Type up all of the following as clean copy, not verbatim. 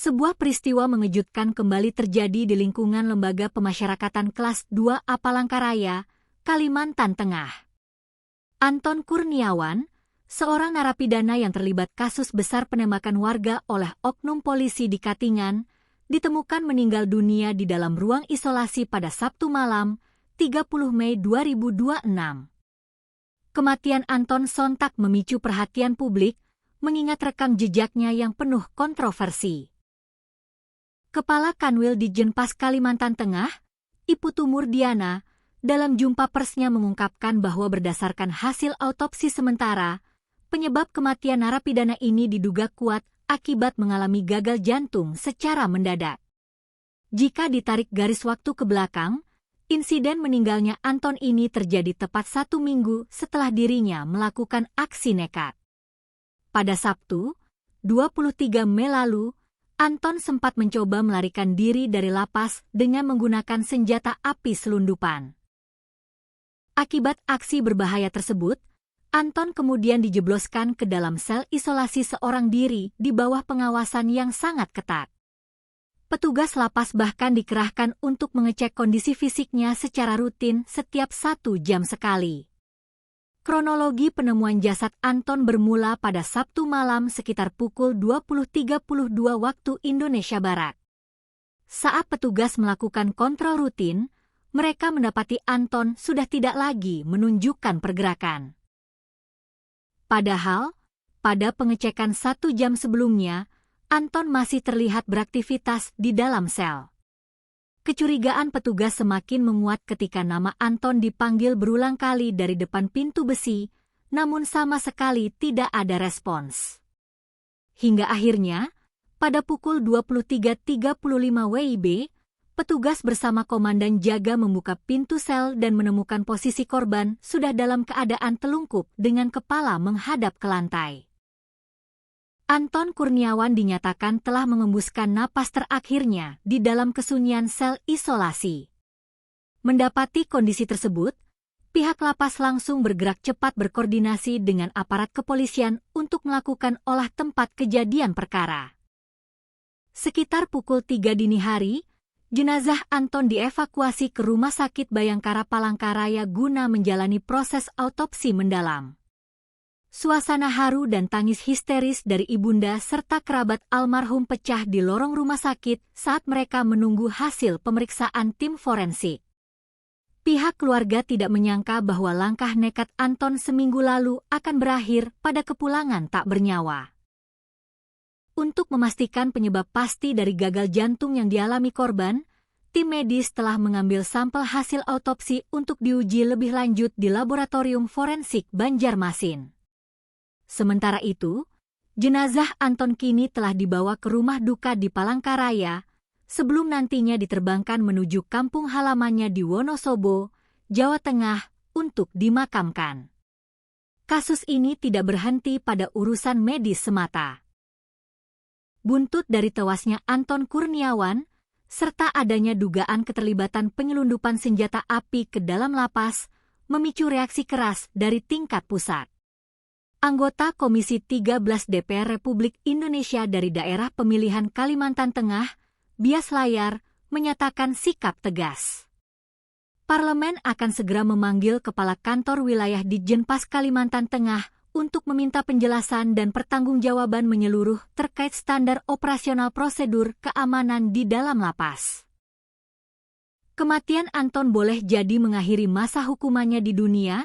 Sebuah peristiwa mengejutkan kembali terjadi di lingkungan Lembaga Pemasyarakatan Kelas 2A Palangkaraya, Kalimantan Tengah. Anton Kurniawan, seorang narapidana yang terlibat kasus besar penembakan warga oleh oknum polisi di Katingan, ditemukan meninggal dunia di dalam ruang isolasi pada Sabtu malam, 30 Mei 2026. Kematian Anton sontak memicu perhatian publik, mengingat rekam jejaknya yang penuh kontroversi. Kepala Kanwil Ditjenpas Kalimantan Tengah, Iputu Murdiana, dalam jumpa persnya mengungkapkan bahwa berdasarkan hasil autopsi sementara, penyebab kematian narapidana ini diduga kuat akibat mengalami gagal jantung secara mendadak. Jika ditarik garis waktu ke belakang, insiden meninggalnya Anton ini terjadi tepat 1 minggu setelah dirinya melakukan aksi nekat. Pada Sabtu, 23 Mei lalu, Anton sempat mencoba melarikan diri dari lapas dengan menggunakan senjata api selundupan. Akibat aksi berbahaya tersebut, Anton kemudian dijebloskan ke dalam sel isolasi seorang diri di bawah pengawasan yang sangat ketat. Petugas lapas bahkan dikerahkan untuk mengecek kondisi fisiknya secara rutin setiap 1 jam sekali. Kronologi penemuan jasad Anton bermula pada Sabtu malam sekitar pukul 20.32 waktu Indonesia Barat. Saat petugas melakukan kontrol rutin, mereka mendapati Anton sudah tidak lagi menunjukkan pergerakan. Padahal, pada pengecekan 1 jam sebelumnya, Anton masih terlihat beraktivitas di dalam sel. Kecurigaan petugas semakin menguat ketika nama Anton dipanggil berulang kali dari depan pintu besi, namun sama sekali tidak ada respons. Hingga akhirnya, pada pukul 23.35 WIB, petugas bersama komandan jaga membuka pintu sel dan menemukan posisi korban sudah dalam keadaan telungkup dengan kepala menghadap ke lantai. Anton Kurniawan dinyatakan telah mengembuskan napas terakhirnya di dalam kesunyian sel isolasi. Mendapati kondisi tersebut, pihak lapas langsung bergerak cepat berkoordinasi dengan aparat kepolisian untuk melakukan olah tempat kejadian perkara. Sekitar pukul 3 dini hari, jenazah Anton dievakuasi ke Rumah Sakit Bayangkara Palangkaraya guna menjalani proses autopsi mendalam. Suasana haru dan tangis histeris dari ibunda serta kerabat almarhum pecah di lorong rumah sakit saat mereka menunggu hasil pemeriksaan tim forensik. Pihak keluarga tidak menyangka bahwa langkah nekat Anton seminggu lalu akan berakhir pada kepulangan tak bernyawa. Untuk memastikan penyebab pasti dari gagal jantung yang dialami korban, tim medis telah mengambil sampel hasil autopsi untuk diuji lebih lanjut di Laboratorium Forensik Banjarmasin. Sementara itu, jenazah Anton kini telah dibawa ke rumah duka di Palangkaraya, sebelum nantinya diterbangkan menuju kampung halamannya di Wonosobo, Jawa Tengah, untuk dimakamkan. Kasus ini tidak berhenti pada urusan medis semata. Buntut dari tewasnya Anton Kurniawan, serta adanya dugaan keterlibatan penyelundupan senjata api ke dalam lapas, memicu reaksi keras dari tingkat pusat. Anggota Komisi 13 DPR Republik Indonesia dari daerah pemilihan Kalimantan Tengah, Bias Layar, menyatakan sikap tegas. Parlemen akan segera memanggil Kepala Kantor Wilayah Ditjenpas Kalimantan Tengah untuk meminta penjelasan dan pertanggungjawaban menyeluruh terkait standar operasional prosedur keamanan di dalam lapas. Kematian Anton boleh jadi mengakhiri masa hukumannya di dunia,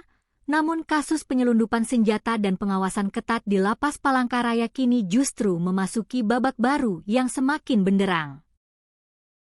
namun kasus penyelundupan senjata dan pengawasan ketat di Lapas Palangkaraya kini justru memasuki babak baru yang semakin benderang.